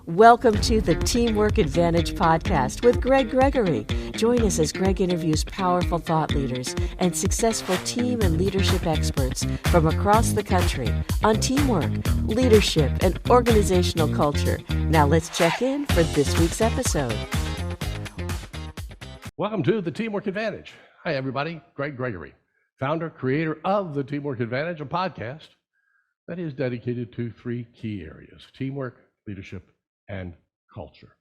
Welcome to the Teamwork Advantage podcast with Greg Gregory. Join us as Greg interviews powerful thought leaders and successful team and leadership experts from across the country on teamwork, leadership, and organizational culture. Now let's check in for this week's episode. Welcome to the Teamwork Advantage. Hi, everybody. Greg Gregory, founder, creator of the Teamwork Advantage, a podcast that is dedicated to three key areas: teamwork, leadership, and culture.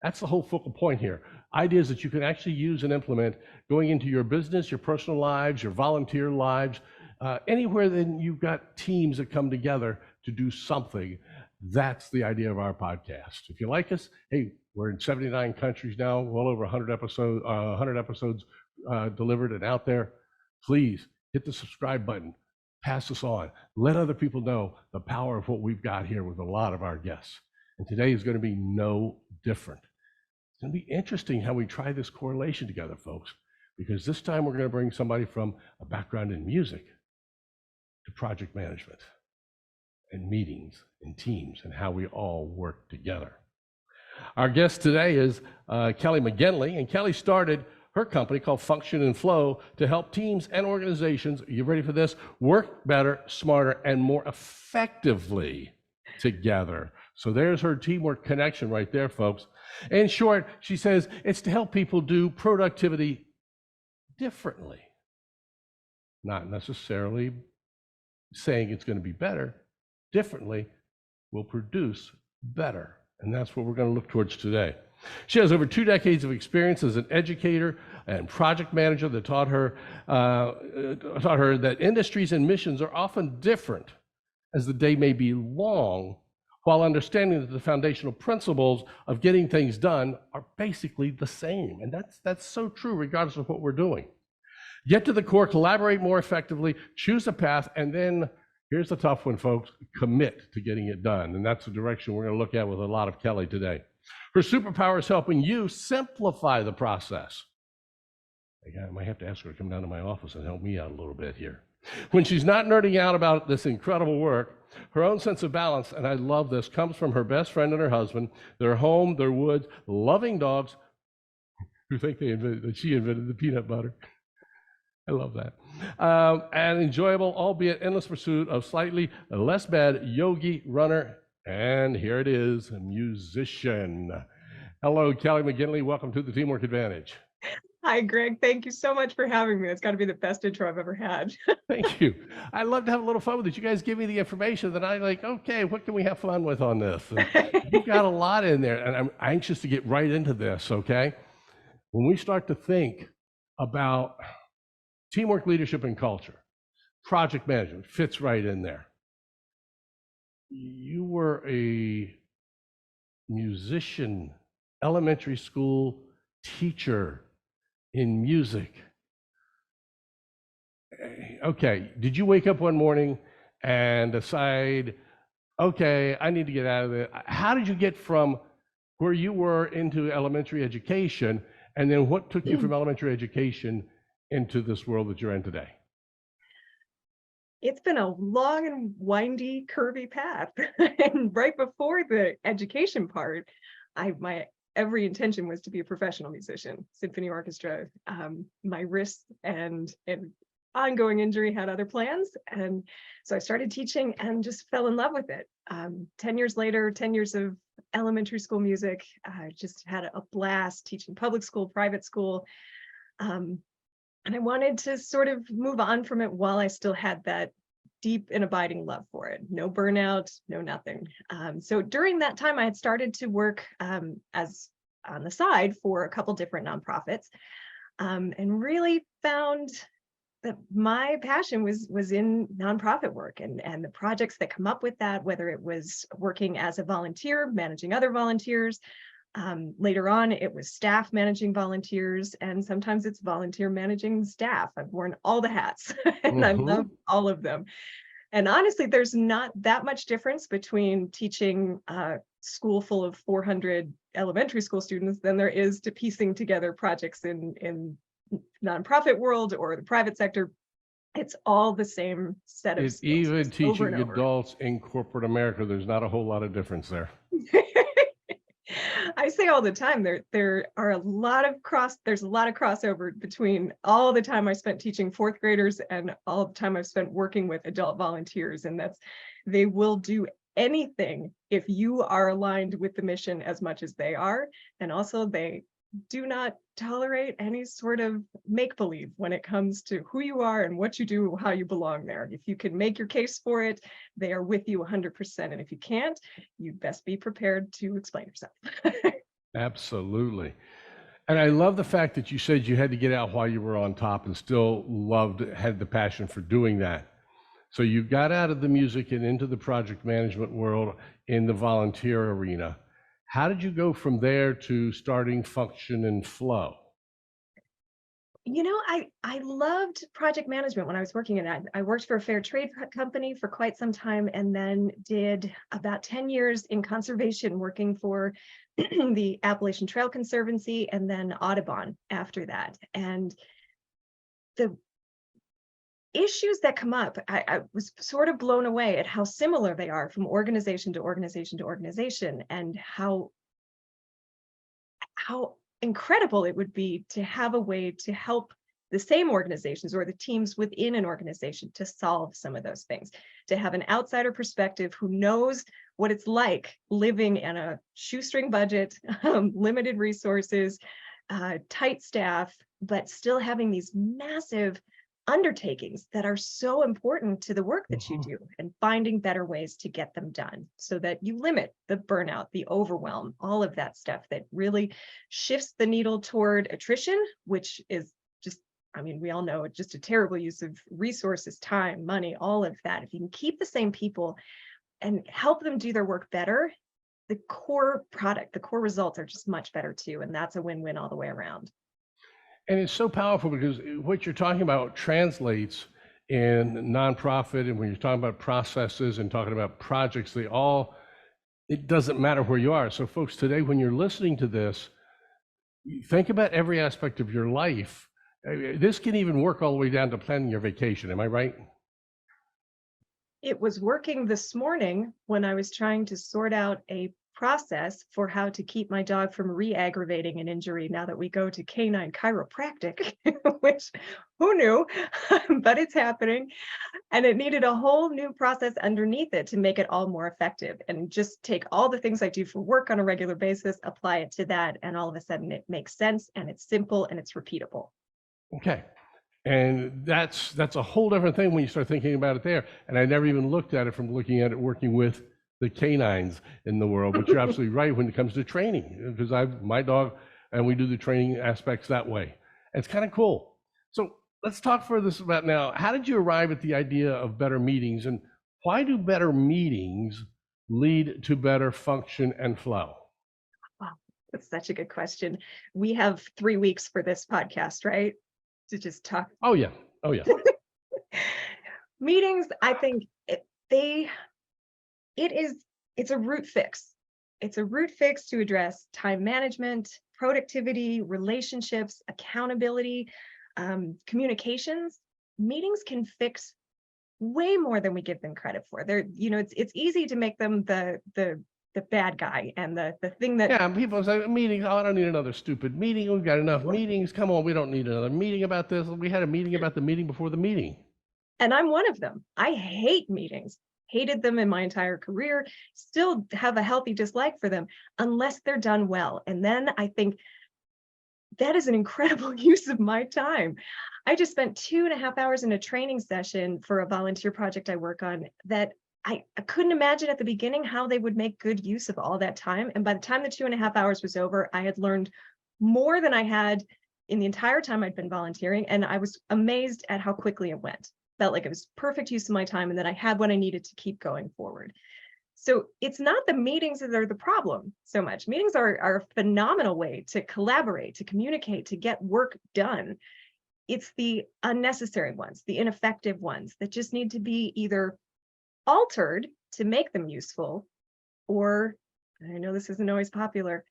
That's the whole focal point here. Ideas that you can actually use and implement going into your business, your personal lives, your volunteer lives, anywhere that you've got teams that come together to do something. That's the idea of our podcast. If you like us, hey, we're in 79 countries now, well over 100 episodes delivered and out there. Please hit the subscribe button, pass us on, let other people know the power of what we've got here with a lot of our guests. And today is going to be no different. It's going to be interesting how we try this correlation together, folks, because this time we're going to bring somebody from a background in music to project management and meetings and teams and how we all work together. Our guest today is Kelly McGinley, and Kelly started her company called Function and Flow to help teams and organizations, are you ready for this, work better, smarter, and more effectively together. So there's her teamwork connection right there, folks. In short, she says it's to help people do productivity differently. Not necessarily saying it's going to be better. Differently will produce better. And that's what we're going to look towards today. She has over 2 decades of experience as an educator and project manager that taught her that industries and missions are often different as the day may be long, while understanding that the foundational principles of getting things done are basically the same. And that's so true regardless of what we're doing. Get to the core, collaborate more effectively, choose a path, and then here's the tough one, folks, commit to getting it done. And that's the direction we're going to look at with a lot of Kelly today. Her superpower is helping you simplify the process. I might have to ask her to come down to my office and help me out a little bit here. When she's not nerding out about this incredible work, her own sense of balance, and I love this, comes from her best friend and her husband, their home, their woods, loving dogs who think that she invented the peanut butter. I love that. An enjoyable, albeit endless pursuit of slightly less bad yogi, runner, and here it is, a musician. Hello, Kelly McGinley. Welcome to the Teamwork Advantage. Hi, Greg. Thank you so much for having me. It's got to be the best intro I've ever had. Thank you. I love to have a little fun with it. You guys give me the information that I like, okay, what can we have fun with on this? You've got a lot in there, and I'm anxious to get right into this, okay? When we start to think about teamwork, leadership, and culture, project management fits right in there. You were a musician, elementary school teacher in music. Okay, did you wake up one morning and decide, okay, I need to get out of it? How did you get from where you were into elementary education, and then what took you from elementary education into this world that you're in today? It's been a long and windy, curvy path. And right before the education part, my every intention was to be a professional musician, symphony orchestra. My wrist and ongoing injury had other plans. And so I started teaching and just fell in love with it. 10 years later, 10 years of elementary school music, I just had a blast teaching public school, private school. And I wanted to sort of move on from it while I still had that deep and abiding love for it. No burnout, no nothing. So during that time, I had started to work as on the side for a couple different nonprofits, and really found that my passion was in nonprofit work and the projects that come up with that, whether it was working as a volunteer, managing other volunteers. Later on, it was staff managing volunteers, and sometimes it's volunteer managing staff. I've worn all the hats and I love all of them. And honestly, there's not that much difference between teaching a school full of 400 elementary school students than there is to piecing together projects in nonprofit world or the private sector. It's all the same set of skills. Even teaching adults in corporate America, there's not a whole lot of difference there. say all the time, there's a lot of crossover between all the time I spent teaching fourth graders and all the time I've spent working with adult volunteers. And they will do anything if you are aligned with the mission as much as they are. And also they do not tolerate any sort of make-believe when it comes to who you are and what you do, how you belong there. If you can make your case for it, they are with you 100%. And if you can't, you'd best be prepared to explain yourself. Absolutely. And I love the fact that you said you had to get out while you were on top and still had the passion for doing that. So you got out of the music and into the project management world in the volunteer arena. How did you go from there to starting Function and Flow? I loved project management when I was working in it. I worked for a fair trade company for quite some time, and then did about 10 years in conservation, working for the Appalachian Trail Conservancy and then Audubon after that. And the issues that come up, I was sort of blown away at how similar they are from organization to organization to organization, and how incredible it would be to have a way to help the same organizations or the teams within an organization to solve some of those things, to have an outsider perspective who knows what it's like living in a shoestring budget, limited resources, tight staff, but still having these massive undertakings that are so important to the work that you do, and finding better ways to get them done so that you limit the burnout, the overwhelm, all of that stuff that really shifts the needle toward attrition, which is just, we all know it's just a terrible use of resources, time, money, all of that. If you can keep the same people and help them do their work better, the core product, the core results are just much better too. And that's a win-win all the way around. And it's so powerful because what you're talking about translates in nonprofit, and when you're talking about processes and talking about projects, it doesn't matter where you are. So folks, today, when you're listening to this, think about every aspect of your life. This can even work all the way down to planning your vacation. Am I right? It was working this morning when I was trying to sort out a process for how to keep my dog from re-aggravating an injury now that we go to canine chiropractic, which who knew, but it's happening. And it needed a whole new process underneath it to make it all more effective, and just take all the things I do for work on a regular basis, apply it to that, and all of a sudden it makes sense, and it's simple, and it's repeatable. Okay. And that's a whole different thing when you start thinking about it there. And I never even looked at it from looking at it working with the canines in the world, but you're absolutely right when it comes to training, because my dog, and we do the training aspects that way. It's kind of cool. So let's talk further about now, how did you arrive at the idea of better meetings, and why do better meetings lead to better function and flow? Wow, that's such a good question. We have 3 weeks for this podcast, right? To just talk. Oh yeah. Meetings, I think it's a root fix. It's a root fix to address time management, productivity, relationships, accountability, communications. Meetings can fix way more than we give them credit for. It's easy to make them the bad guy and the thing that people say meeting. Oh, I don't need another stupid meeting. We've got enough meetings. Come on, we don't need another meeting about this. We had a meeting about the meeting before the meeting. And I'm one of them. I hate meetings. Hated them in my entire career, still have a healthy dislike for them unless they're done well. And then I think that is an incredible use of my time. I just spent 2.5 hours in a training session for a volunteer project I work on that I couldn't imagine at the beginning how they would make good use of all that time. And by the time the 2.5 hours was over, I had learned more than I had in the entire time I'd been volunteering. And I was amazed at how quickly it went. Felt like it was perfect use of my time, and that I had what I needed to keep going forward. So it's not the meetings that are the problem so much. Meetings are a phenomenal way to collaborate, to communicate, to get work done. It's the unnecessary ones, the ineffective ones that just need to be either altered to make them useful, or, I know this isn't always popular,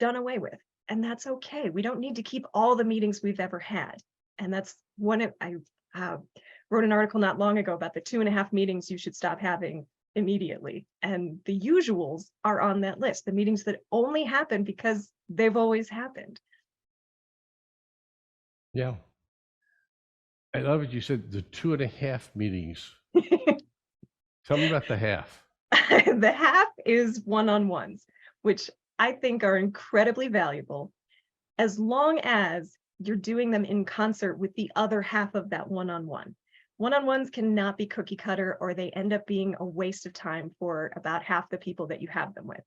done away with. And that's okay. We don't need to keep all the meetings we've ever had. And that's I wrote an article not long ago about the 2.5 meetings you should stop having immediately. And the usuals are on that list, the meetings that only happen because they've always happened. Yeah. I love it. You said the 2.5 meetings. Tell me about the half. The half is one-on-ones, which I think are incredibly valuable as long as you're doing them in concert with the other half of that one-on-one. One-on-ones cannot be cookie cutter, or they end up being a waste of time for about half the people that you have them with.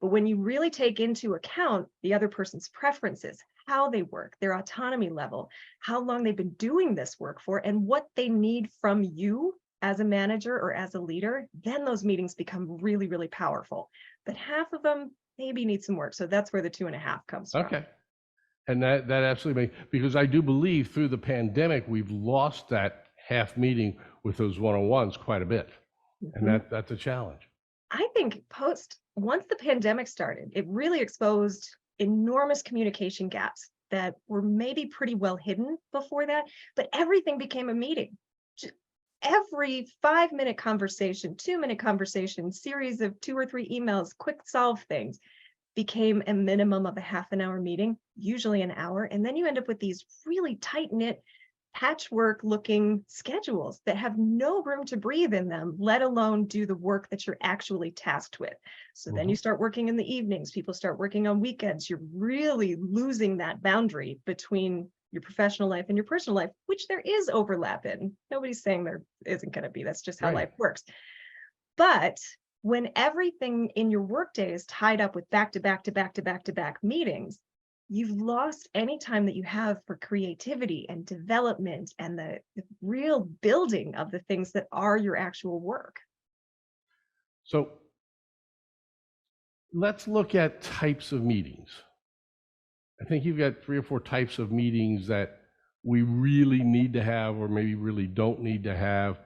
But when you really take into account the other person's preferences, how they work, their autonomy level, how long they've been doing this work for, and what they need from you as a manager or as a leader, then those meetings become really, really powerful. But half of them maybe need some work. So that's where the 2.5 comes from. Okay. And that absolutely because I do believe through the pandemic, we've lost that half meeting with those one-on-ones quite a bit. Mm-hmm. And that's a challenge. I think once the pandemic started, it really exposed enormous communication gaps that were maybe pretty well hidden before that, but everything became a meeting. Every 5-minute conversation, 2-minute conversation, series of 2 or 3 emails, quick solve things became a minimum of a half an hour meeting, usually an hour. And then you end up with these really tight-knit patchwork looking schedules that have no room to breathe in them, let alone do the work that you're actually tasked with. So then you start working in the evenings, people start working on weekends. You're really losing that boundary between your professional life and your personal life, which there is overlap in. Nobody's saying there isn't going to be. That's just how life works. But when everything in your workday is tied up with back-to-back meetings, you've lost any time that you have for creativity and development and the real building of the things that are your actual work. So let's look at types of meetings. I think you've got 3 or 4 types of meetings that we really need to have or maybe really don't need to have.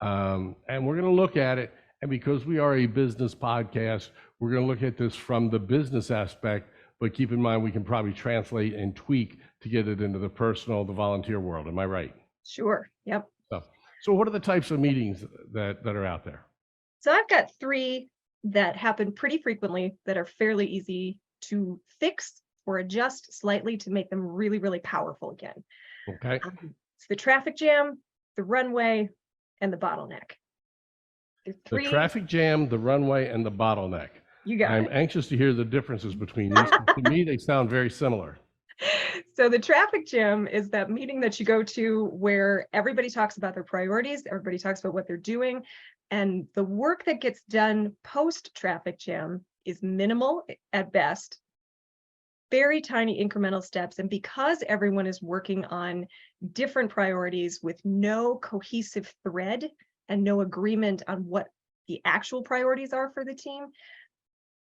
And we're going to look at it. And because we are a business podcast, we're going to look at this from the business aspect, but keep in mind we can probably translate and tweak to get it into the personal, the volunteer world. Am I right? Sure. Yep. So what are the types of meetings that are out there? So I've got 3 that happen pretty frequently that are fairly easy to fix or adjust slightly to make them really, really powerful again. Okay. It's the traffic jam, the runway, and the bottleneck. The traffic jam, the runway, and the bottleneck. You got I'm anxious to hear the differences between these. To me, they sound very similar. So the traffic jam is that meeting that you go to where everybody talks about their priorities, everybody talks about what they're doing, and the work that gets done post traffic jam is minimal at best, very tiny incremental steps. And because everyone is working on different priorities with no cohesive thread and no agreement on what the actual priorities are for the team,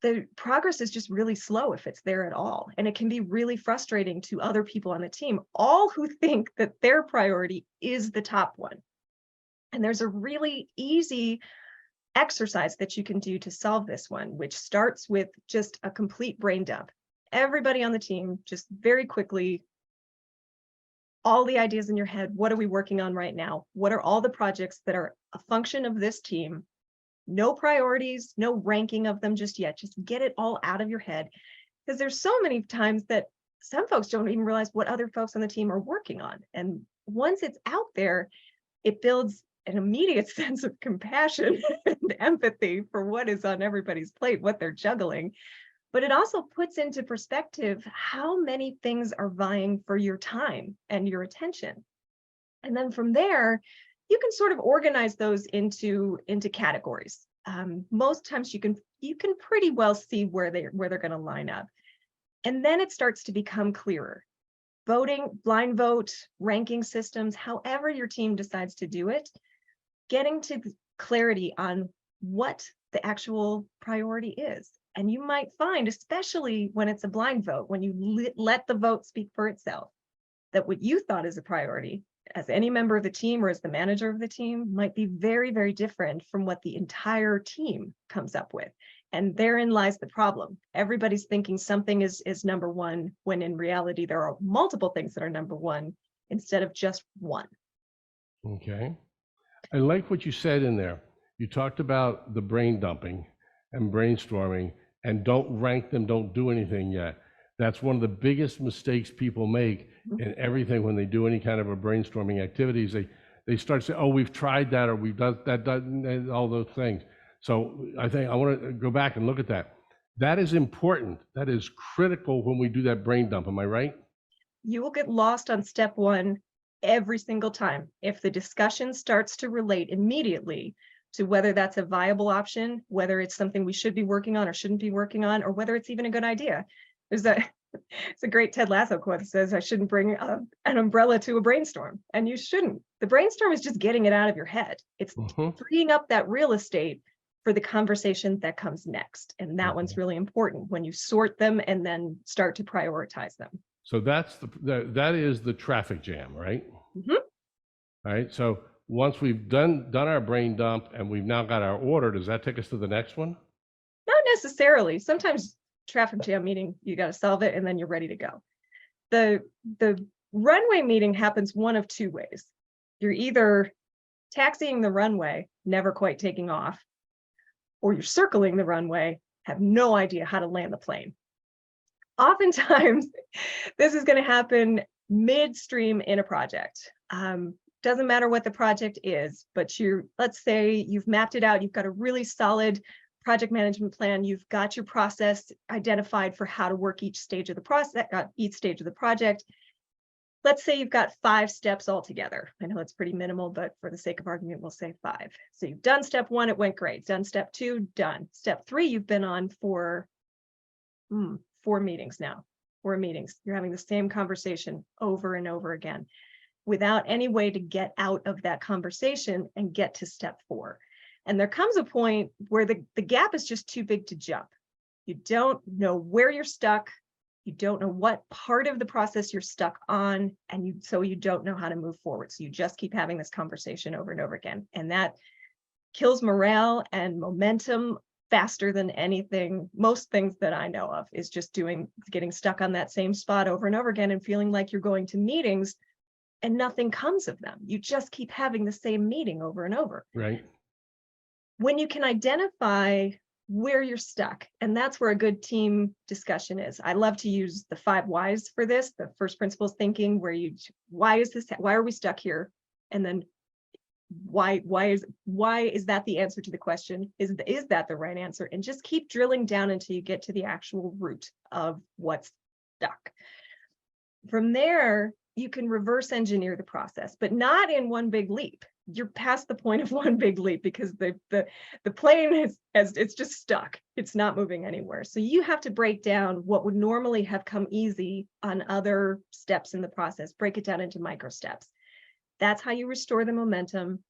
the progress is just really slow if it's there at all. And it can be really frustrating to other people on the team, all who think that their priority is the top one. And there's a really easy exercise that you can do to solve this one, which starts with just a complete brain dump. Everybody on the team, just very quickly, all the ideas in your head. What are we working on right now? What are all the projects that are a function of this team? No priorities, no ranking of them just yet. Just get it all out of your head. Because there's so many times that some folks don't even realize what other folks on the team are working on. And once it's out there, it builds an immediate sense of compassion and empathy for what is on everybody's plate, what they're juggling. But it also puts into perspective how many things are vying for your time and your attention. And then from there, you can sort of organize those into categories. Most times you can pretty well see where they're going to line up. And then it starts to become clearer. Voting, blind vote, ranking systems, however your team decides to do it, getting to clarity on what the actual priority is. And you might find, especially when it's a blind vote, when you let the vote speak for itself, that what you thought is a priority as any member of the team or as the manager of the team might be very, very different from what the entire team comes up with. And therein lies the problem. Everybody's thinking something is number one, when in reality, there are multiple things that are number one instead of just one. Okay. I like what you said in there. You talked about the brain dumping and brainstorming, and don't rank them, don't do anything yet. That's one of the biggest mistakes people make in everything when they do any kind of a brainstorming activities. They start saying, oh, we've tried that, or we've done that, and all those things. So I think I want to go back and look at that. That is important. That is critical when we do that brain dump. Am I right? You will get lost on step one every single time if the discussion starts to relate immediately to whether that's a viable option, whether it's something we should be working on or shouldn't be working on, or whether it's even a good idea. It's a great Ted Lasso quote that says, I shouldn't bring an umbrella to a brainstorm, and you shouldn't. The brainstorm is just getting it out of your head. It's freeing up that real estate for the conversation that comes next. And that one's really important when you sort them and then start to prioritize them. So that is the traffic jam, right? All right. So once we've done our brain dump and we've now got our order, does that take us to the next one? Not necessarily. Sometimes traffic jam meeting, you got to solve it and then you're ready to go. The runway meeting happens one of two ways. You're either taxiing the runway, never quite taking off, or you're circling the runway, have no idea how to land the plane. Oftentimes, this is going to happen midstream in a project. Doesn't matter what the project is, but let's say you've mapped it out, you've got a really solid project management plan, you've got your process identified for how to work each stage of the process, each stage of the project. Let's say you've got 5 steps altogether. I know it's pretty minimal, but for the sake of argument, we'll say 5. So you've done step 1, it went great. Done step 2, done. Step 3, you've been on for 4 meetings now. 4 meetings. You're having the same conversation over and over again without any way to get out of that conversation and get to step 4. And there comes a point where the gap is just too big to jump. You don't know where you're stuck. You don't know what part of the process you're stuck on, and so you don't know how to move forward. So you just keep having this conversation over and over again. And that kills morale and momentum faster than anything. Most things that I know of is just getting stuck on that same spot over and over again and feeling like you're going to meetings and nothing comes of them. You just keep having the same meeting over and over. Right. When you can identify where you're stuck, and that's where a good team discussion is. I love to use the 5 whys for this, the first principles thinking, where why are we stuck here? And then why is that the answer to the question? Is that the right answer? And just keep drilling down until you get to the actual root of what's stuck. From there, you can reverse engineer the process, but not in one big leap. You're past the point of one big leap because the plane it's just stuck. It's not moving anywhere. So you have to break down what would normally have come easy on other steps in the process, break it down into micro steps. That's how you restore the momentum.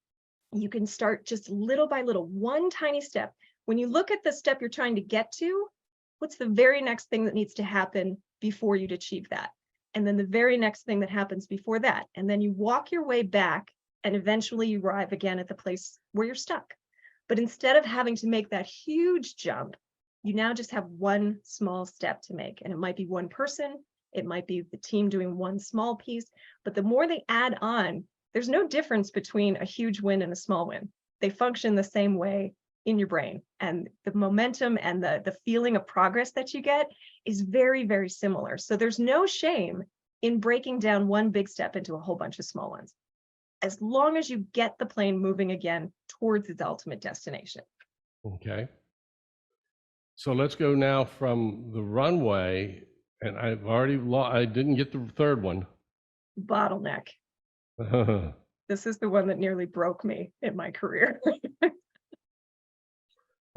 You can start just little by little, one tiny step. When you look at the step you're trying to get to, what's the very next thing that needs to happen before you'd achieve that? And then the very next thing that happens before that. And then you walk your way back, and eventually you arrive again at the place where you're stuck. But instead of having to make that huge jump, you now just have one small step to make. And it might be one person, it might be the team doing one small piece, but the more they add on, there's no difference between a huge win and a small win. They function the same way in your brain. And the momentum and the feeling of progress that you get is very, very similar. So there's no shame in breaking down one big step into a whole bunch of small ones, as long as you get the plane moving again towards its ultimate destination. Okay. So let's go now from the runway, and I didn't get the third one. Bottleneck. This is the one that nearly broke me in my career.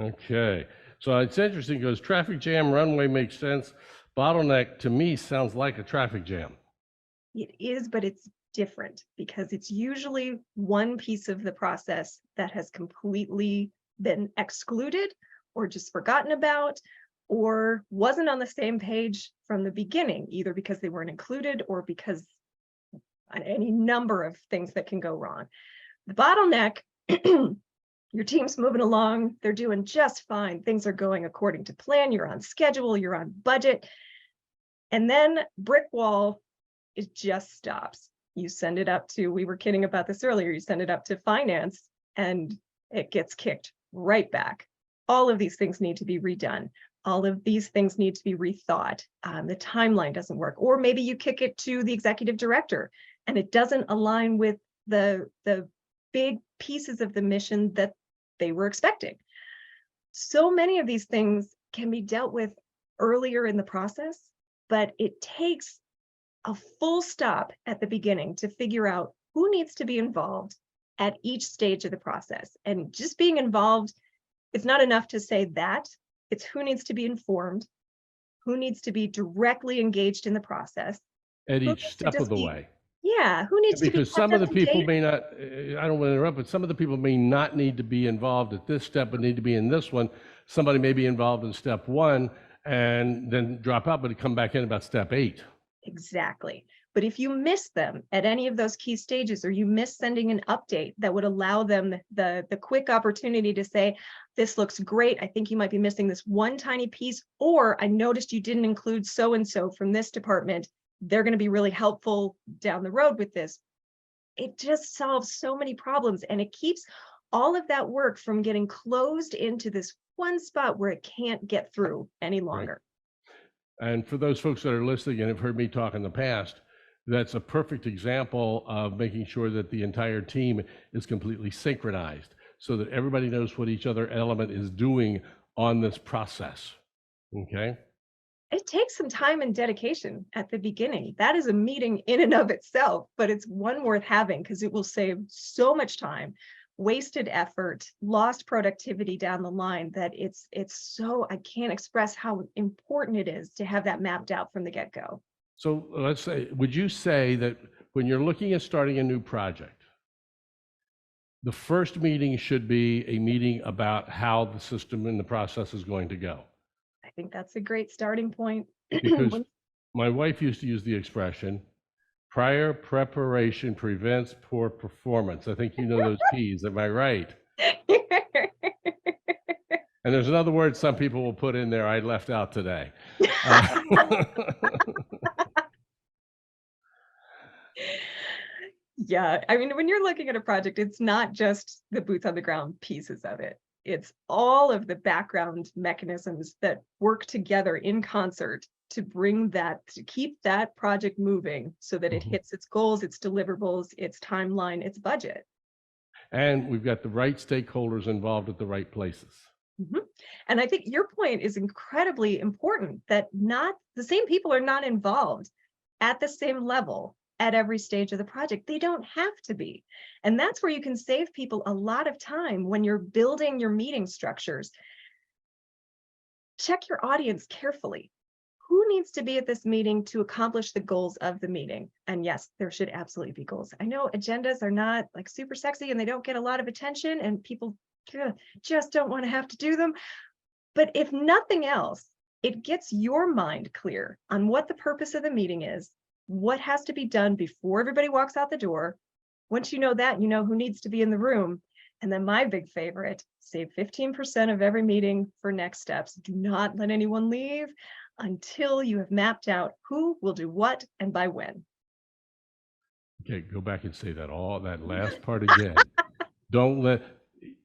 Okay. So it's interesting because traffic jam, runway makes sense. Bottleneck to me sounds like a traffic jam. It is, but it's different because it's usually one piece of the process that has completely been excluded or just forgotten about or wasn't on the same page from the beginning, either because they weren't included or because any number of things that can go wrong. The bottleneck, your team's moving along, they're doing just fine. Things are going according to plan. You're on schedule, you're on budget. And then brick wall, it just stops. You send it up to, we were kidding about this earlier, you send it up to finance and it gets kicked right back. All of these things need to be redone. All of these things need to be rethought. The timeline doesn't work. Or maybe you kick it to the executive director and it doesn't align with the big pieces of the mission that they were expecting. So many of these things can be dealt with earlier in the process, but it takes a full stop at the beginning to figure out who needs to be involved at each stage of the process. And just being involved, it's not enough to say that. It's who needs to be informed, who needs to be directly engaged in the process. At each step of the way. Yeah, who needs to be Because some of the kept up to people date? may not, I don't want to interrupt, but some of the people may not need to be involved at this step, but need to be in this one. Somebody may be involved in step 1 and then drop out, but come back in about step 8. Exactly. But if you miss them at any of those key stages, or you miss sending an update that would allow them the quick opportunity to say, this looks great, I think you might be missing this one tiny piece, or I noticed you didn't include so-and-so from this department, they're going to be really helpful down the road with this. It just solves so many problems, and it keeps all of that work from getting closed into this one spot where it can't get through any longer. Right. And for those folks that are listening and have heard me talk in the past, that's a perfect example of making sure that the entire team is completely synchronized so that everybody knows what each other element is doing on this process. Okay? It takes some time and dedication at the beginning. That is a meeting in and of itself, but it's one worth having because it will save so much time, wasted effort, lost productivity down the line, that it's so, I can't express how important it is to have that mapped out from the get-go. So let's say, would you say that when you're looking at starting a new project, the first meeting should be a meeting about how the system and the process is going to go? I think that's a great starting point. Because my wife used to use the expression, prior preparation prevents poor performance. I think you know those P's, am I right? And there's another word some people will put in there I left out today. Yeah, I mean, when you're looking at a project, it's not just the boots on the ground pieces of it. It's all of the background mechanisms that work together in concert to bring that, to keep that project moving so that it hits its goals, its deliverables, its timeline, its budget. And we've got the right stakeholders involved at the right places. And I think your point is incredibly important, that not the same people are not involved at the same level at every stage of the project. They don't have to be. And that's where you can save people a lot of time when you're building your meeting structures. Check your audience carefully. Who needs to be at this meeting to accomplish the goals of the meeting? And yes, there should absolutely be goals. I know agendas are not like super sexy and they don't get a lot of attention and people just don't want to have to do them. But if nothing else, it gets your mind clear on what the purpose of the meeting is, what has to be done before everybody walks out the door. Once you know that, you know who needs to be in the room. And then my big favorite, save 15% of every meeting for next steps. Do not let anyone leave until you have mapped out who will do what and by when. Okay, go back and say that last part again. Don't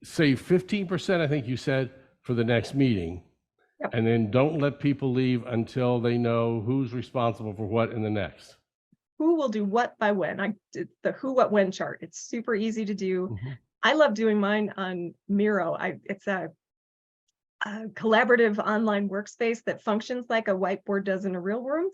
save 15%, I think you said, for the next meeting. Yep. And then don't let people leave until they know who's responsible for what in the next. Who will do what by when? I did the who, what, when chart. It's super easy to do. I love doing mine on Miro. It's a collaborative online workspace that functions like a whiteboard does in a real room.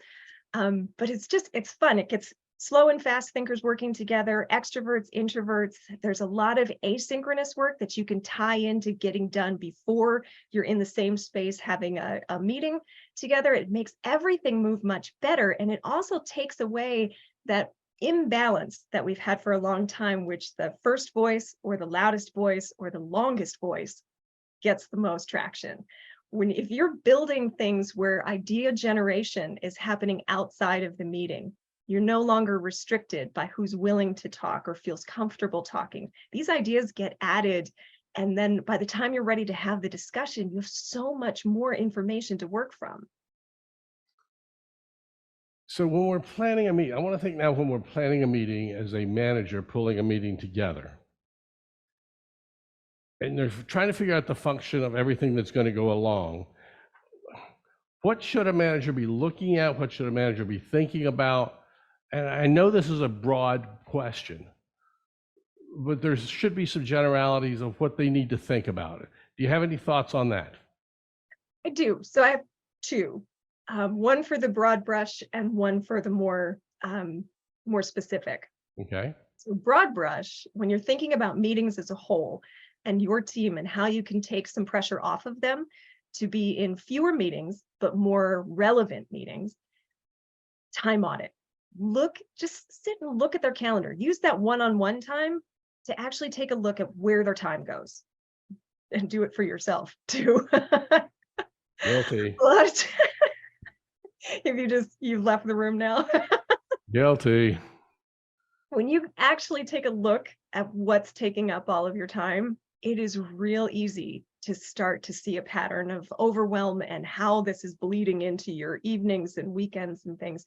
But it's fun. It gets slow and fast thinkers working together, extroverts, introverts. There's a lot of asynchronous work that you can tie into getting done before you're in the same space having a meeting together. It makes everything move much better. And it also takes away that imbalance that we've had for a long time, which the first voice or the loudest voice or the longest voice gets the most traction. If you're building things where idea generation is happening outside of the meeting, you're no longer restricted by who's willing to talk or feels comfortable talking. These ideas get added, and then by the time you're ready to have the discussion, you have so much more information to work from. So when we're planning a meeting, I want to think now when we're planning a meeting as a manager, pulling a meeting together. and they're trying to figure out the function of everything that's going to go along. What should a manager be looking at? What should a manager be thinking about? And I know this is a broad question, but there should be some generalities of what they need to think about it. Do you have any thoughts on that? I do. So I have two, one for the broad brush and one for the more specific. Okay. So broad brush, when you're thinking about meetings as a whole and your team and how you can take some pressure off of them to be in fewer meetings, but more relevant meetings, time audit. Just sit and look at their calendar. Use that one-on-one time to actually take a look at where their time goes and do it for yourself too. Guilty. A lot of if you've left the room now. Guilty. When you actually take a look at what's taking up all of your time, it is real easy to start to see a pattern of overwhelm and how this is bleeding into your evenings and weekends and things.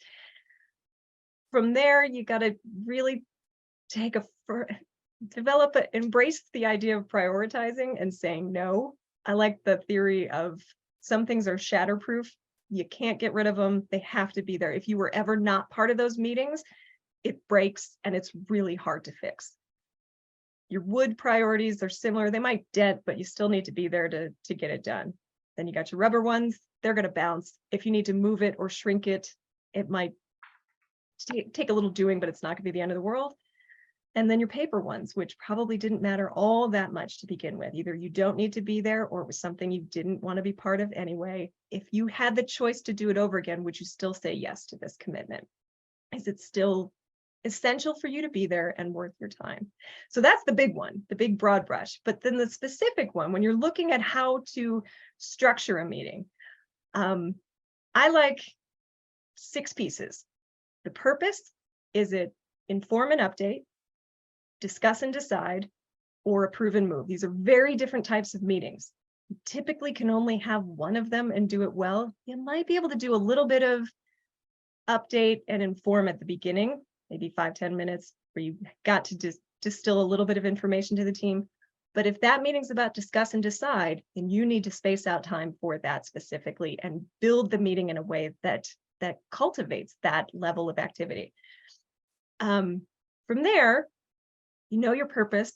From there, you got to really embrace the idea of prioritizing and saying no. I like the theory of some things are shatterproof. You can't get rid of them. They have to be there. If you were ever not part of those meetings, it breaks and it's really hard to fix. Your wood priorities are similar. They might dent, but you still need to be there to get it done. Then you got your rubber ones. They're going to bounce. If you need to move it or shrink it, it might take a little doing, but it's not going to be the end of the world. And then your paper ones, which probably didn't matter all that much to begin with. Either you don't need to be there or it was something you didn't want to be part of anyway. If you had the choice to do it over again, would you still say yes to this commitment? Is it still essential for you to be there and worth your time? So that's the big one, the big broad brush. But then the specific one, when you're looking at how to structure a meeting, I like 6 pieces. The purpose, is it inform and update, discuss and decide, or approve and move? These are very different types of meetings. You typically can only have one of them and do it well. You might be able to do a little bit of update and inform at the beginning, maybe 5-10 minutes where you got to distill a little bit of information to the team. But if that meeting's about discuss and decide, then you need to space out time for that specifically and build the meeting in a way that cultivates that level of activity. From there, you know your purpose,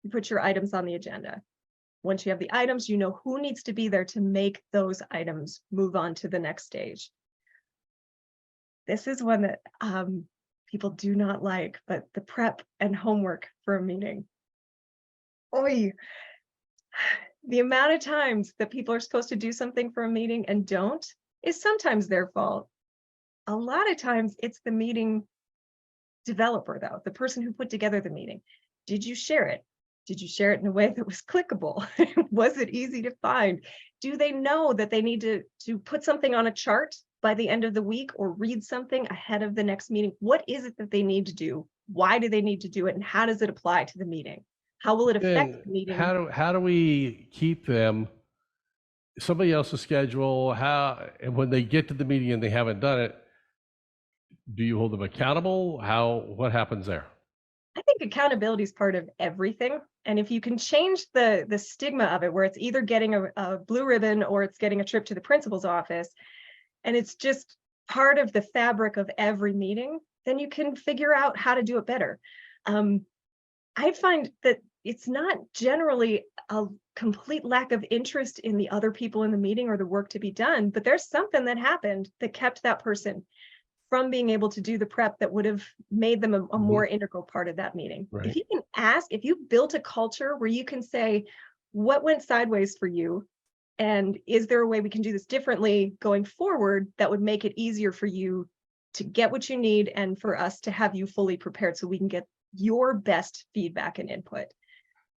you put your items on the agenda. Once you have the items, you know who needs to be there to make those items move on to the next stage. This is one that people do not like, but the prep and homework for a meeting. Oy. The amount of times that people are supposed to do something for a meeting and don't is sometimes their fault. A lot of times it's the meeting developer, though, the person who put together the meeting. Did you share it? Did you share it in a way that was clickable? Was it easy to find? Do they know that they need to put something on a chart by the end of the week or read something ahead of the next meeting? What is it that they need to do? Why do they need to do it? And how does it apply to the meeting? How will it affect the meeting? How do we keep them, somebody else's schedule, and when they get to the meeting and they haven't done it, do you hold them accountable? What happens there? I think accountability is part of everything. And if you can change the stigma of it, where it's either getting a blue ribbon or it's getting a trip to the principal's office, and it's just part of the fabric of every meeting, then you can figure out how to do it better. I find that it's not generally a complete lack of interest in the other people in the meeting or the work to be done, but there's something that happened that kept that person from being able to do the prep that would have made them a more integral part of that meeting. Right. If you can ask, if you built a culture where you can say, what went sideways for you? And is there a way we can do this differently going forward that would make it easier for you to get what you need and for us to have you fully prepared so we can get your best feedback and input?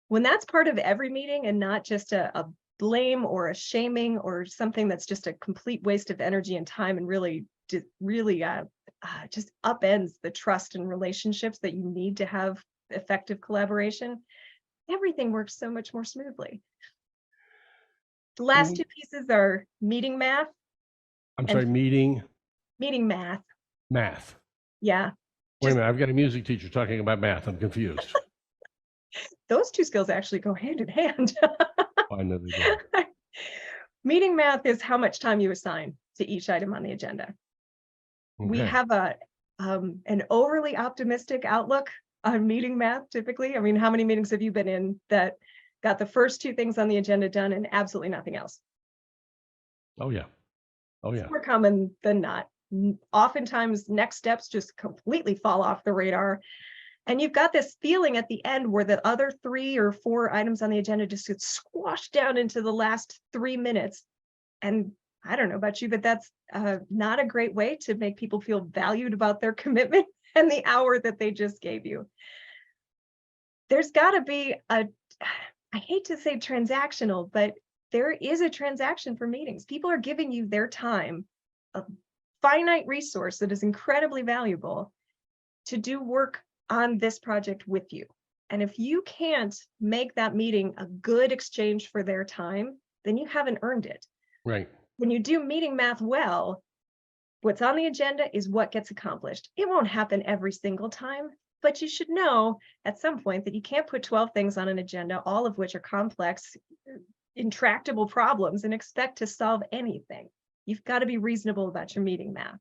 When that's part of every meeting and not just a blame or a shaming or something that's just a complete waste of energy and time and really just upends the trust and relationships that you need to have effective collaboration, everything works so much more smoothly. The last 2 pieces are meeting math. I'm sorry, meeting math. Math. Yeah. Wait a minute, I've got a music teacher talking about math. I'm confused. those two skills actually go hand in hand. I know they do. Meeting math is how much time you assign to each item on the agenda. We Okay. have an overly optimistic outlook on meeting math typically. I mean, how many meetings have you been in that got the first two things on the agenda done and absolutely nothing else? Oh, yeah. Oh, yeah. It's more common than not. Oftentimes, next steps just completely fall off the radar. And you've got this feeling at the end where the other 3 or 4 items on the agenda just get squashed down into the last 3 minutes. And I don't know about you, but that's not a great way to make people feel valued about their commitment and the hour that they just gave you. There's got to be I hate to say transactional, but there is a transaction for meetings. People are giving you their time, a finite resource that is incredibly valuable, to do work on this project with you. And if you can't make that meeting a good exchange for their time, then you haven't earned it. Right. When you do meeting math well, what's on the agenda is what gets accomplished. It won't happen every single time, but you should know at some point that you can't put 12 things on an agenda, all of which are complex, intractable problems, and expect to solve anything. You've got to be reasonable about your meeting math.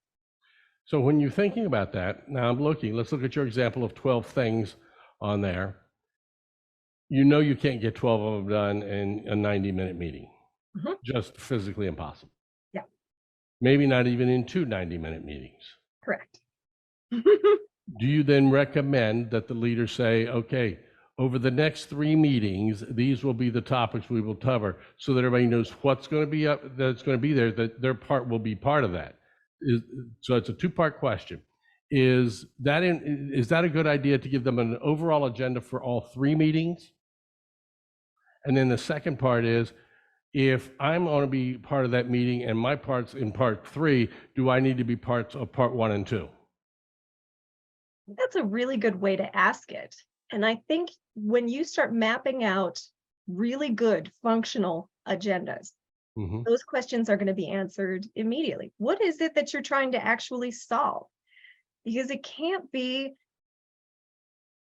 So when you're thinking about that, now I'm looking, let's look at your example of 12 things on there. You know you can't get 12 of them done in a 90-minute meeting. Mhm. Just physically impossible. Yeah. Maybe not even in 2 90-minute meetings. Correct. Do you then recommend that the leaders say, okay, over the next 3 meetings, these will be the topics we will cover, so that everybody knows what's going to be up, that's going to be there, that their part will be part of that? So it's a 2-part question. Is that a good idea to give them an overall agenda for all 3 meetings? And then the second part is, if I'm going to be part of that meeting and my part's in part 3, do I need to be parts of part 1 and 2? That's a really good way to ask it. And I think when you start mapping out really good functional agendas, those questions are going to be answered immediately. What is it that you're trying to actually solve? Because it can't be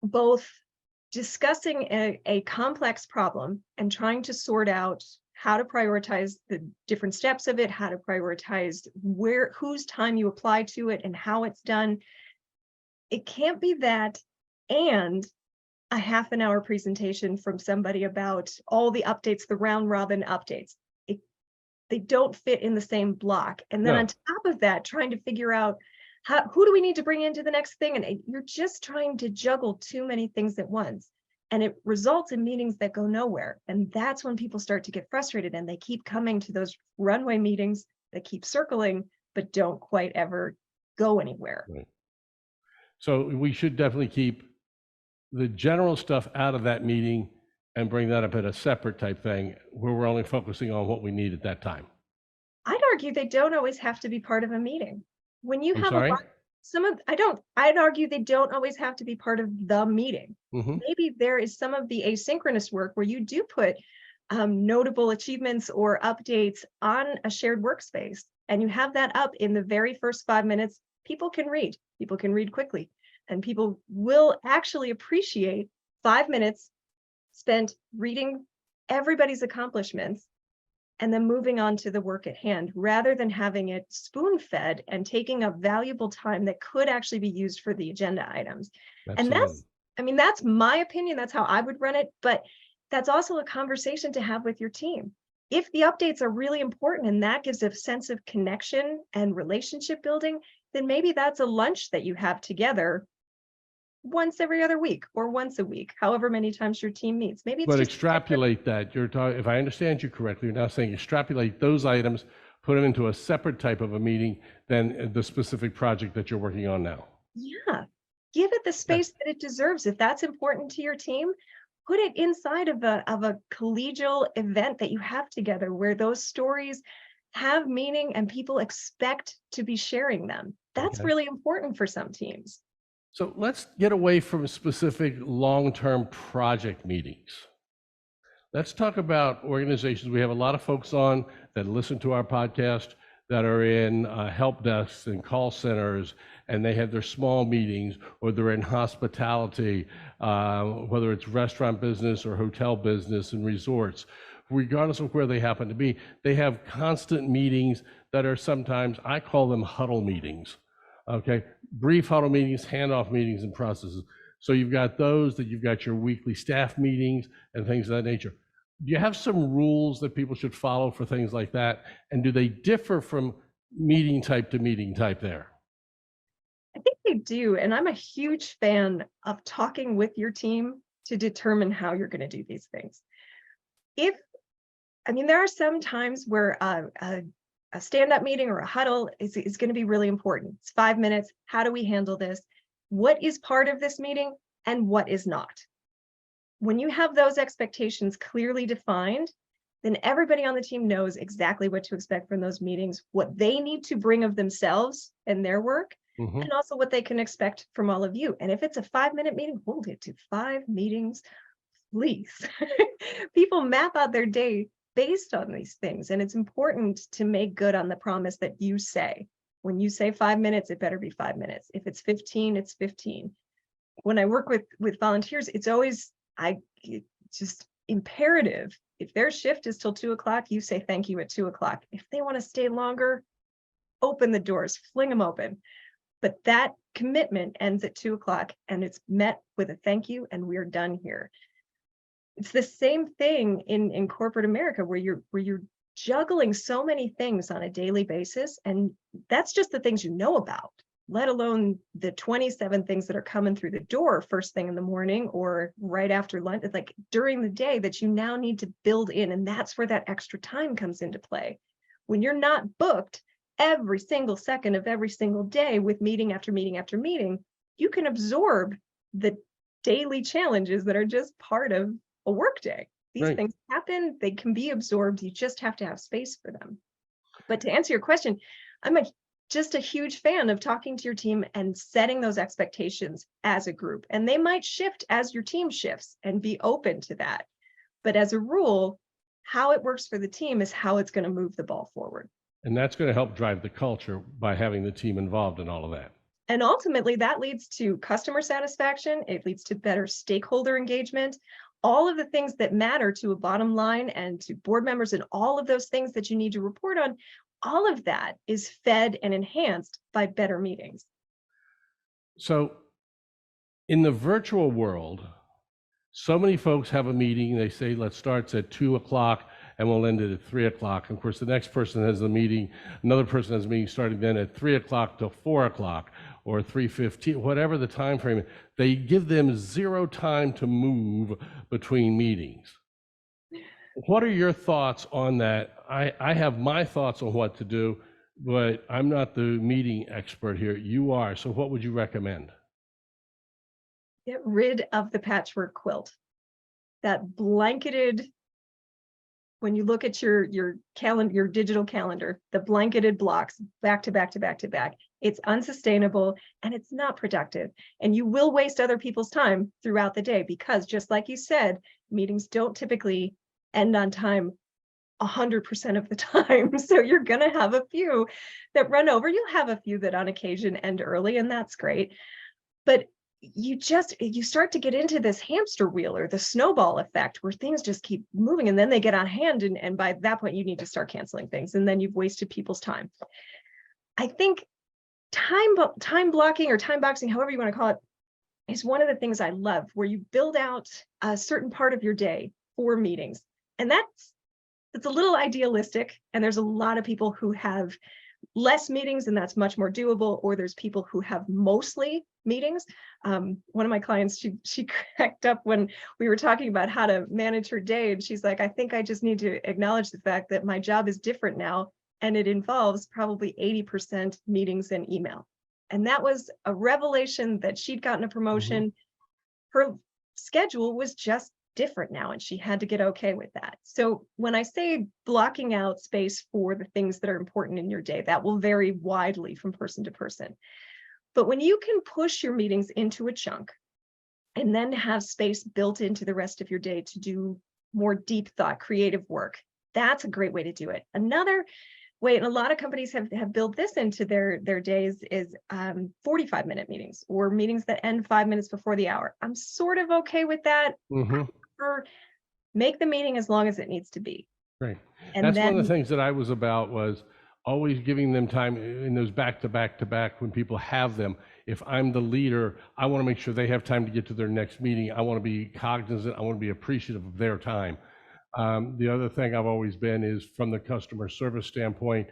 both discussing a complex problem and trying to sort out how to prioritize the different steps of it, how to prioritize whose time you apply to it and how it's done. It can't be that and a half an hour presentation from somebody about all the updates, the round robin updates. They don't fit in the same block. And then on top of that, trying to figure out who do we need to bring into the next thing? And you're just trying to juggle too many things at once. And it results in meetings that go nowhere. And that's when people start to get frustrated and they keep coming to those runway meetings that keep circling, but don't quite ever go anywhere. Right. So we should definitely keep the general stuff out of that meeting and bring that up at a separate type thing where we're only focusing on what we need at that time. I'd argue they don't always have to be part of a meeting. When you have I'd argue they don't always have to be part of the meeting. Maybe there is some of the asynchronous work where you do put notable achievements or updates on a shared workspace, and you have that up in the very first 5 minutes. People can read quickly, and people will actually appreciate 5 minutes spent reading everybody's accomplishments and then moving on to the work at hand, rather than having it spoon-fed and taking up valuable time that could actually be used for the agenda items. Absolutely. And that's my opinion. That's how I would run it. But that's also a conversation to have with your team. If the updates are really important and that gives a sense of connection and relationship building, then maybe that's a lunch that you have together once every other week or once a week, however many times your team meets. Maybe it's But extrapolate that. You're talking, if I understand you correctly, you're now saying extrapolate those items, put them into a separate type of a meeting than the specific project that you're working on now. Yeah, give it the space that it deserves. If that's important to your team, put it inside of a collegial event that you have together where those stories have meaning and people expect to be sharing them. That's really important for some teams. So let's get away from specific long-term project meetings. Let's talk about organizations. We have a lot of folks on that listen to our podcast that are in help desks and call centers, and they have their small meetings, or they're in hospitality, whether it's restaurant business or hotel business and resorts, regardless of where they happen to be, they have constant meetings that are sometimes, I call them huddle meetings, okay? Brief huddle meetings, handoff meetings and processes. So you've got those, that you've got your weekly staff meetings and things of that nature. Do you have some rules that people should follow for things like that? And do they differ from meeting type to meeting type there? I think they do. And I'm a huge fan of talking with your team to determine how you're going to do these things. There are some times where a stand-up meeting or a huddle is going to be really important. It's 5 minutes. How do we handle this? What is part of this meeting and what is not? When you have those expectations clearly defined, then everybody on the team knows exactly what to expect from those meetings, what they need to bring of themselves and their work, and also what they can expect from all of you. And if it's a 5-minute meeting, hold it to 5 meetings, please. People map out their day based on these things, and it's important to make good on the promise that you say. When you say 5 minutes, it better be 5 minutes. If it's 15, it's 15. When I work with volunteers, it's just imperative. If their shift is till 2 o'clock, you say thank you at 2 o'clock. If they want to stay longer, open the doors, fling them open. But that commitment ends at 2 o'clock, and it's met with a thank you, and we're done here. It's the same thing in corporate America, where you're juggling so many things on a daily basis, and that's just the things you know about, let alone the 27 things that are coming through the door first thing in the morning or right after lunch, like during the day, that you now need to build in. And that's where that extra time comes into play. When you're not booked every single second of every single day with meeting after meeting after meeting, you can absorb the daily challenges that are just part of a workday. These things happen, they can be absorbed, you just have to have space for them. But to answer your question, I'm just a huge fan of talking to your team and setting those expectations as a group. And they might shift as your team shifts, and be open to that. But as a rule, how it works for the team is how it's going to move the ball forward. And that's going to help drive the culture by having the team involved in all of that. And ultimately, that leads to customer satisfaction. It leads to better stakeholder engagement. All of the things that matter to a bottom line and to board members, and all of those things that you need to report on, all of that is fed and enhanced by better meetings. So in the virtual world, so many folks have a meeting, they say, let's start at 2 o'clock and we'll end it at 3 o'clock. Of course, the next person has a meeting, another person has a meeting starting then at 3 o'clock till 4 o'clock or 3:15, whatever the time frame is. They give them zero time to move between meetings. What are your thoughts on that? I have my thoughts on what to do, but I'm not the meeting expert here. You are. So what would you recommend? Get rid of the patchwork quilt. That blanketed, when you look at your calendar, your digital calendar, the blanketed blocks back to back to back to back, it's unsustainable and it's not productive. And you will waste other people's time throughout the day, because just like you said, meetings don't typically end on time 100% of the time. So you're going to have a few that run over. You'll have a few that on occasion end early, and that's great. But you start to get into this hamster wheel, or the snowball effect, where things just keep moving, and then they get on hand. And by that point, you need to start canceling things, and then you've wasted people's time. I think time blocking or time boxing, however you want to call it, is one of the things I love, where you build out a certain part of your day for meetings. And that's a little idealistic. And there's a lot of people who have less meetings, and that's much more doable. Or there's people who have mostly meetings. One of my clients, she cracked up when we were talking about how to manage her day. And she's like, I think I just need to acknowledge the fact that my job is different now. And it involves probably 80% meetings and email. And that was a revelation, that she'd gotten a promotion. Her schedule was just different now, and she had to get okay with that. So when I say blocking out space for the things that are important in your day, that will vary widely from person to person. But when you can push your meetings into a chunk and then have space built into the rest of your day to do more deep thought, creative work, that's a great way to do it. Another way, and a lot of companies have built this into their days, is 45-minute meetings or meetings that end 5 minutes before the hour. I'm sort of okay with that. Mm-hmm. Or make the meeting as long as it needs to be. Right. And That's then, one of the things that I was about, was always giving them time in those back to back to back when people have them. If I'm the leader, I want to make sure they have time to get to their next meeting. I want to be cognizant. I want to be appreciative of their time. The other thing I've always been is, from the customer service standpoint,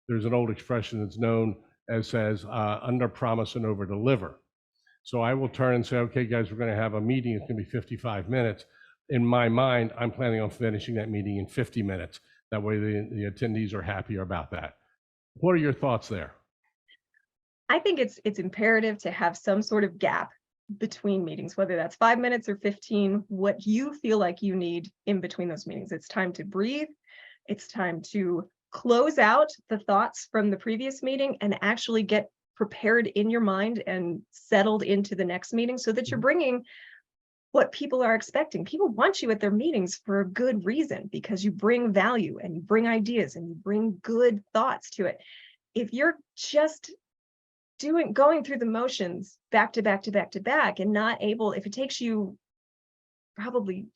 there's an old expression that's known as says, under promise and over deliver. So I will turn and say, okay, guys, we're going to have a meeting. It's going to be 55 minutes. In my mind, I'm planning on finishing that meeting in 50 minutes. That way the attendees are happier about that. What are your thoughts there? I think it's imperative to have some sort of gap between meetings, whether that's 5 minutes or 15, what you feel like you need in between those meetings. It's time to breathe. It's time to close out the thoughts from the previous meeting and actually get prepared in your mind and settled into the next meeting, so that you're bringing what people are expecting. People want you at their meetings for a good reason, because you bring value and you bring ideas and you bring good thoughts to it. If you're just going through the motions back to back to back to back and not able, if it takes you probably,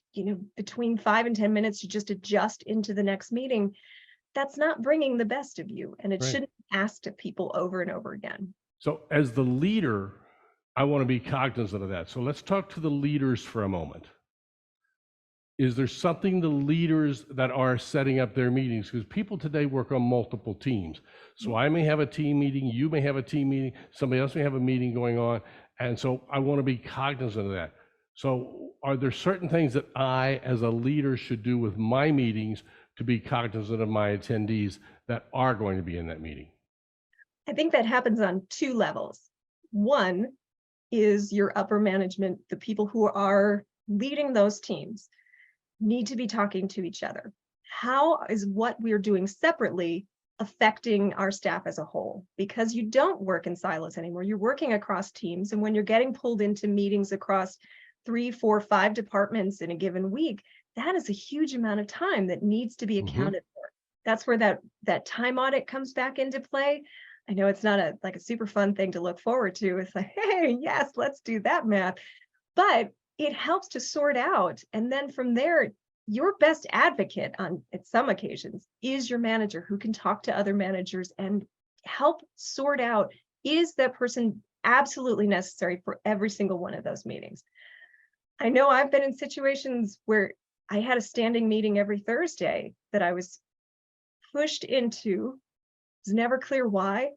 between 5 and 10 minutes to just adjust into the next meeting, that's not bringing the best of you, and it Right. shouldn't be asked of people over and over again. So as the leader, I want to be cognizant of that. So let's talk to the leaders for a moment. Is there something the leaders that are setting up their meetings, because people today work on multiple teams. So I may have a team meeting, you may have a team meeting, somebody else may have a meeting going on. And so I want to be cognizant of that. So are there certain things that I, as a leader, should do with my meetings to be cognizant of my attendees that are going to be in that meeting? I think that happens on 2 levels. One is your upper management, the people who are leading those teams, need to be talking to each other. How is what we're doing separately affecting our staff as a whole? Because you don't work in silos anymore. You're working across teams. And when you're getting pulled into meetings across 3, 4, 5 departments in a given week, that is a huge amount of time that needs to be accounted for. That's where that time audit comes back into play. I know it's not a super fun thing to look forward to. It's like, hey, yes, let's do that math. But it helps to sort out. And then from there, your best advocate at some occasions is your manager, who can talk to other managers and help sort out, is that person absolutely necessary for every single one of those meetings? I know I've been in situations where I had a standing meeting every Thursday that I was pushed into. It's never clear why.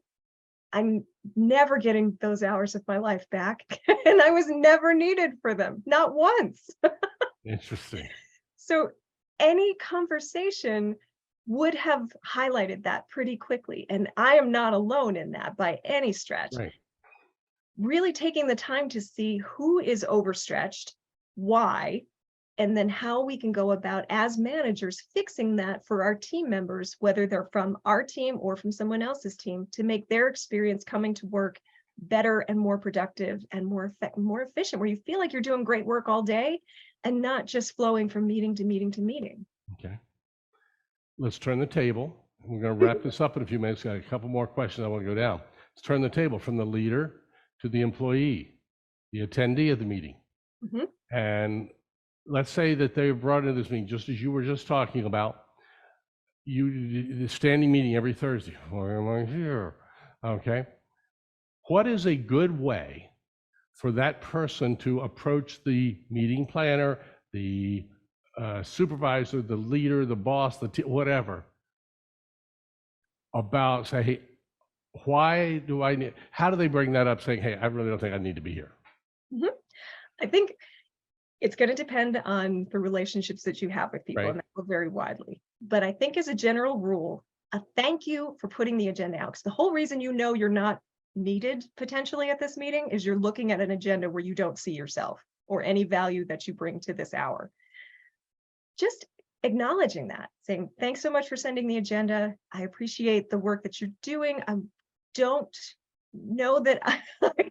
I'm never getting those hours of my life back, and I was never needed for them, not once. Interesting. So any conversation would have highlighted that pretty quickly, and I am not alone in that by any stretch. Right. Really taking the time to see who is overstretched, why, and then how we can go about, as managers, fixing that for our team members, whether they're from our team or from someone else's team, to make their experience coming to work better and more productive and more efficient, where you feel like you're doing great work all day and not just flowing from meeting to meeting to meeting. Okay. Let's turn the table. We're going to wrap this up in a few minutes. Got a couple more questions I want to go down. Let's turn the table from the leader to the employee, the attendee of the meeting. And let's say that they brought into this meeting, just as you were just talking about, the standing meeting every Thursday. Why am I here? Okay. What is a good way for that person to approach the meeting planner, the supervisor, the leader, the boss, whatever, about, say, hey, why do I need, how do they bring that up, saying, hey, I really don't think I need to be here? I think it's going to depend on the relationships that you have with people, Right. and that will vary widely. But I think, as a general rule, a thank you for putting the agenda out. Because the whole reason you're not needed potentially at this meeting is you're looking at an agenda where you don't see yourself or any value that you bring to this hour. Just acknowledging that, saying, thanks so much for sending the agenda. I appreciate the work that you're doing. I don't know that I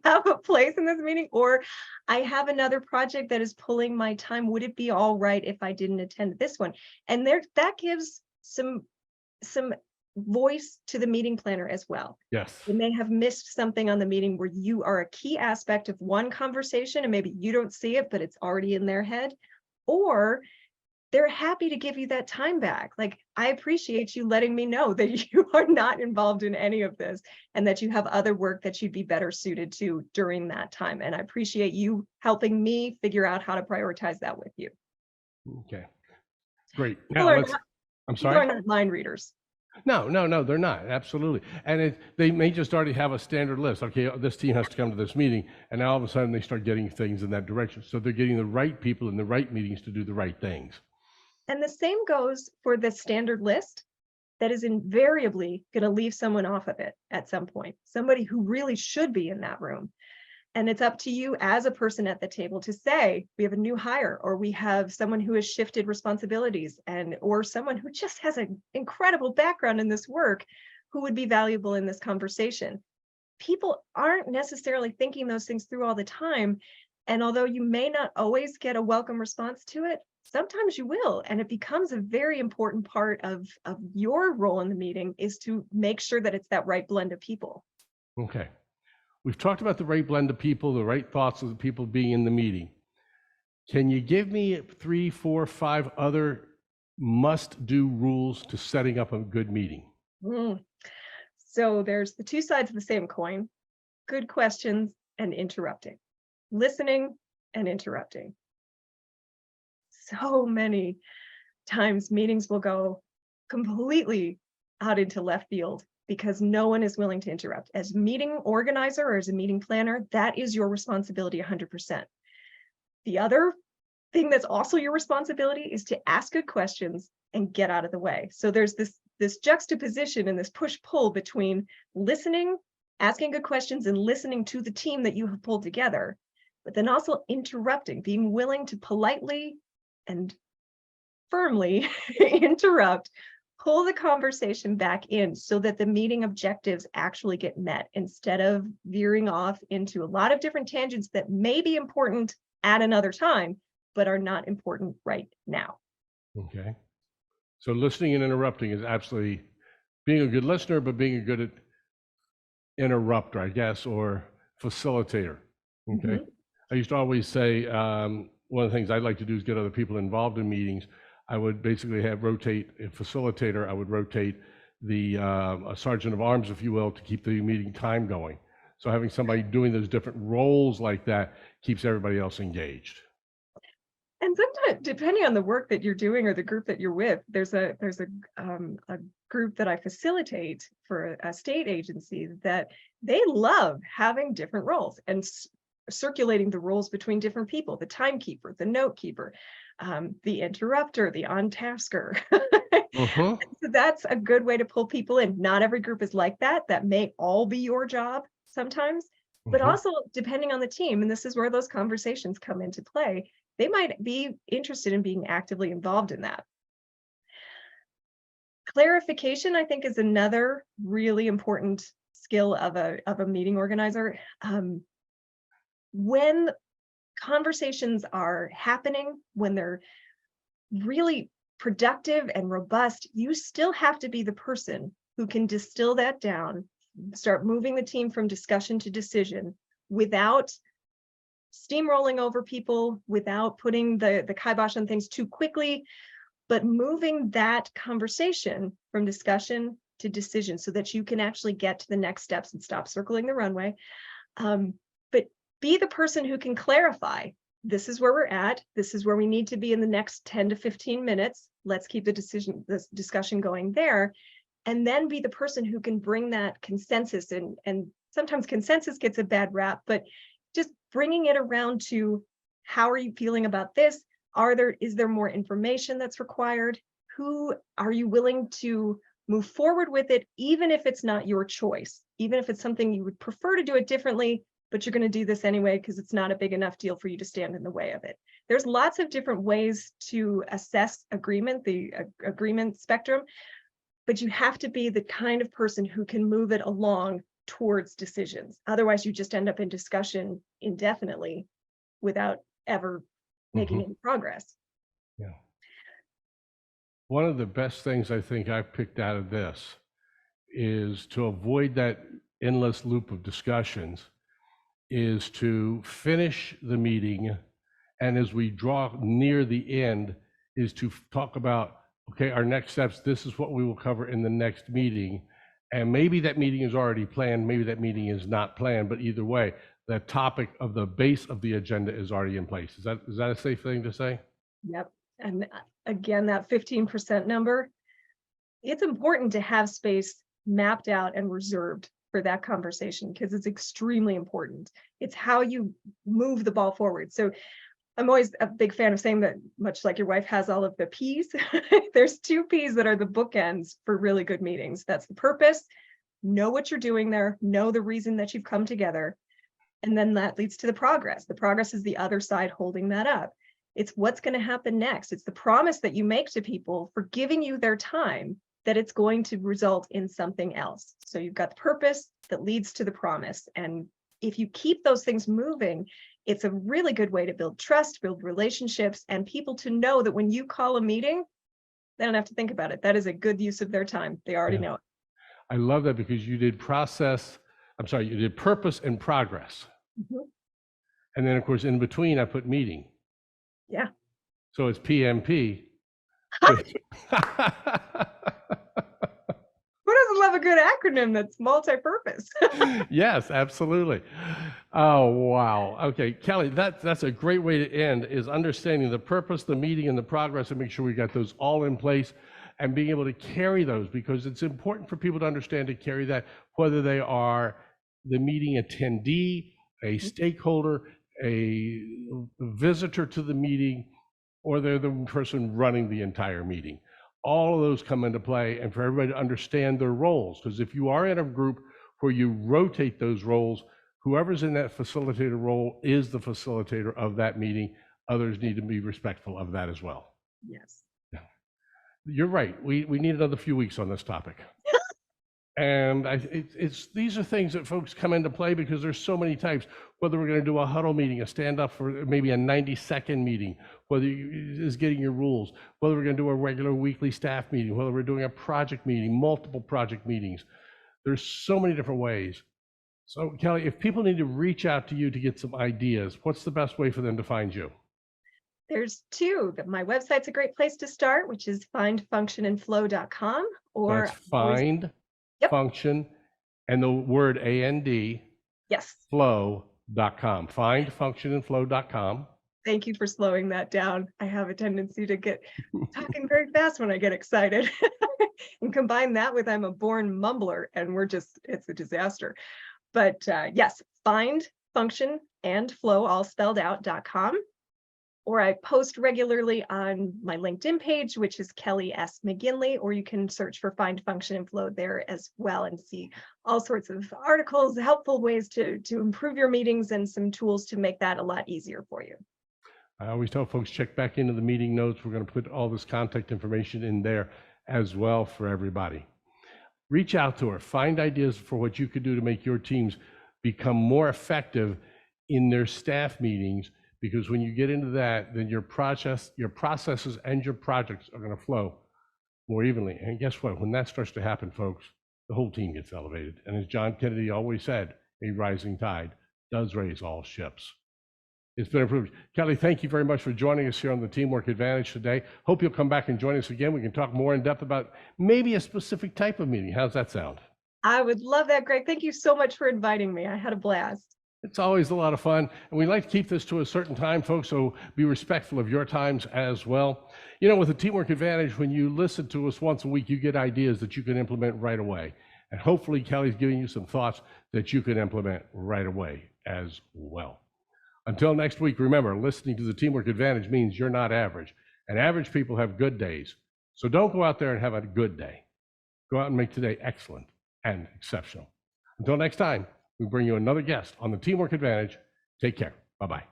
have a place in this meeting, or I have another project that is pulling my time. Would it be all right if I didn't attend this one? And that gives some voice to the meeting planner as well. Yes. They may have missed something on the meeting where you are a key aspect of one conversation and maybe you don't see it, but it's already in their head. Or they're happy to give you that time back. Like, I appreciate you letting me know that you are not involved in any of this and that you have other work that you'd be better suited to during that time. And I appreciate you helping me figure out how to prioritize that with you. Okay. Great. People Now are let's, not, I'm people sorry? are not mind readers. No, they're not. Absolutely. And they may just already have a standard list. Okay, this team has to come to this meeting. And now all of a sudden they start getting things in that direction. So they're getting the right people in the right meetings to do the right things. And the same goes for the standard list that is invariably going to leave someone off of it at some point, somebody who really should be in that room. And it's up to you as a person at the table to say, we have a new hire, or we have someone who has shifted responsibilities, or someone who just has an incredible background in this work who would be valuable in this conversation. People aren't necessarily thinking those things through all the time. And although you may not always get a welcome response to it, sometimes you will. And it becomes a very important part of your role in the meeting, is to make sure that it's that right blend of people. Okay. We've talked about the right blend of people, the right thoughts of the people being in the meeting. Can you give me 3, 4, 5 other must-do rules to setting up a good meeting? So there's the two sides of the same coin: good questions and interrupting, listening and interrupting. So many times meetings will go completely out into left field because no one is willing to interrupt. As meeting organizer or as a meeting planner, that is your responsibility 100%. The other thing that's also your responsibility is to ask good questions and get out of the way. So there's this juxtaposition and this push-pull between listening, asking good questions, and listening to the team that you have pulled together, but then also interrupting, being willing to politely and firmly interrupt, pull the conversation back in so that the meeting objectives actually get met, instead of veering off into a lot of different tangents that may be important at another time, but are not important right now. Okay. So listening and interrupting is absolutely being a good listener, but being a good interrupter, I guess, or facilitator. Okay. I used to always say, one of the things I'd like to do is get other people involved in meetings. I would basically have rotate a facilitator. I would rotate the a sergeant of arms, if you will, to keep the meeting time going. So having somebody doing those different roles like that keeps everybody else engaged. And sometimes, depending on the work that you're doing or the group that you're with, there's a group that I facilitate for a state agency that they love having different roles and circulating the roles between different people: the timekeeper, the note keeper, the interrupter, the on-tasker. So that's a good way to pull people in. Not every group is like that. That may all be your job sometimes, but also depending on the team, and this is where those conversations come into play, they might be interested in being actively involved in that. Clarification, I think, is another really important skill of a meeting organizer. When conversations are happening, when they're really productive and robust, you still have to be the person who can distill that down, start moving the team from discussion to decision without steamrolling over people, without putting the kibosh on things too quickly, but moving that conversation from discussion to decision so that you can actually get to the next steps and stop circling the runway. But be the person who can clarify, this is where we're at, this is where we need to be in the next 10 to 15 minutes. Let's keep this discussion going there. And then be the person who can bring that consensus in. And sometimes consensus gets a bad rap, but just bringing it around to, how are you feeling about this? Is there more information that's required? Who are you willing to move forward with it, even if it's not your choice, even if it's something you would prefer to do it differently, but you're going to do this anyway because it's not a big enough deal for you to stand in the way of it. There's lots of different ways to assess agreement, the agreement spectrum, but you have to be the kind of person who can move it along towards decisions. Otherwise, you just end up in discussion indefinitely without ever making any progress. Yeah. One of the best things I think I've picked out of this is to avoid that endless loop of discussions, is to finish the meeting, and as we draw near the end, is to talk about, okay, our next steps, this is what we will cover in the next meeting. And maybe that meeting is already planned, maybe that meeting is not planned, but either way, the topic of the base of the agenda is already in place. Is that a safe thing to say? Yep. And again, that 15% number, it's important to have space mapped out and reserved for that conversation because it's extremely important. It's how you move the ball forward. So I'm always a big fan of saying that, much like your wife has all of the P's, there's 2 P's that are the bookends for really good meetings. That's the purpose, know what you're doing there, know the reason that you've come together, and then that leads to the progress. The progress is the other side holding that up. It's what's going to happen next. It's the promise that you make to people for giving you their time that it's going to result in something else. So you've got the purpose that leads to the promise. And if you keep those things moving, it's a really good way to build trust, build relationships, and people to know that when you call a meeting, they don't have to think about it. That is a good use of their time. They already know it. I love that because you did you did purpose and progress. Mm-hmm. And then of course, in between I put meeting. Yeah. So it's PMP. Who doesn't love a good acronym that's multi-purpose? Yes, absolutely. Oh, wow. Okay, Kelly, that's a great way to end, is understanding the purpose, the meeting, and the progress, and make sure we got those all in place and being able to carry those, because it's important for people to understand to carry that, whether they are the meeting attendee, a stakeholder, a visitor to the meeting, or they're the person running the entire meeting. All of those come into play, and for everybody to understand their roles, because if you are in a group where you rotate those roles, whoever's in that facilitator role is the facilitator of that meeting. Others need to be respectful of that as well. Yes. Yeah. You're right. We need another few weeks on this topic. And these are things that folks come into play because there's so many types, whether we're going to do a huddle meeting, a stand up for maybe a 90-second meeting, whether is getting your rules, whether we're going to do a regular weekly staff meeting, whether we're doing a project meeting, multiple project meetings. There's so many different ways. So Kelly, if people need to reach out to you to get some ideas, what's the best way for them to find you? There's 2. My website's a great place to start, which is findfunctionandflow.com. Or that's find, function, and the word AND, yes, flow.com. Findfunctionandflow.com. Thank you for slowing that down. I have a tendency to get talking very fast when I get excited. And combine that with I'm a born mumbler, and it's a disaster. But yes, find, function, and flow, all spelled out.com. Or I post regularly on my LinkedIn page, which is Kelly S. McGinley, or you can search for Find, Function, and Flow there as well and see all sorts of articles, helpful ways to improve your meetings, and some tools to make that a lot easier for you. I always tell folks, check back into the meeting notes. We're going to put all this contact information in there as well for everybody. Reach out to her, find ideas for what you could do to make your teams become more effective in their staff meetings, because when you get into that, then your processes and your projects are going to flow more evenly. And guess what? When that starts to happen, folks, the whole team gets elevated. And as John Kennedy always said, a rising tide does raise all ships. It's been approved. Kelly, thank you very much for joining us here on the Teamwork Advantage today. Hope you'll come back and join us again. We can talk more in depth about maybe a specific type of meeting. How's that sound? I would love that, Greg. Thank you so much for inviting me. I had a blast. It's always a lot of fun, and we like to keep this to a certain time, folks, so be respectful of your times as well. You know, with the Teamwork Advantage, when you listen to us once a week, you get ideas that you can implement right away. And hopefully Kelly's giving you some thoughts that you can implement right away as well. Until next week, remember, listening to the Teamwork Advantage means you're not average, and average people have good days. So don't go out there and have a good day. Go out and make today excellent and exceptional. Until next time, we bring you another guest on the Teamwork Advantage. Take care. Bye-bye.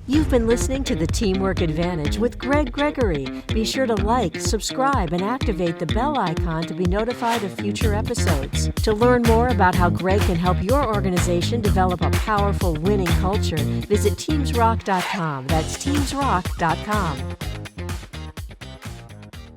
You've been listening to the Teamwork Advantage with Greg Gregory. Be sure to like, subscribe, and activate the bell icon to be notified of future episodes. To learn more about how Greg can help your organization develop a powerful winning culture, visit teamsrock.com. That's teamsrock.com.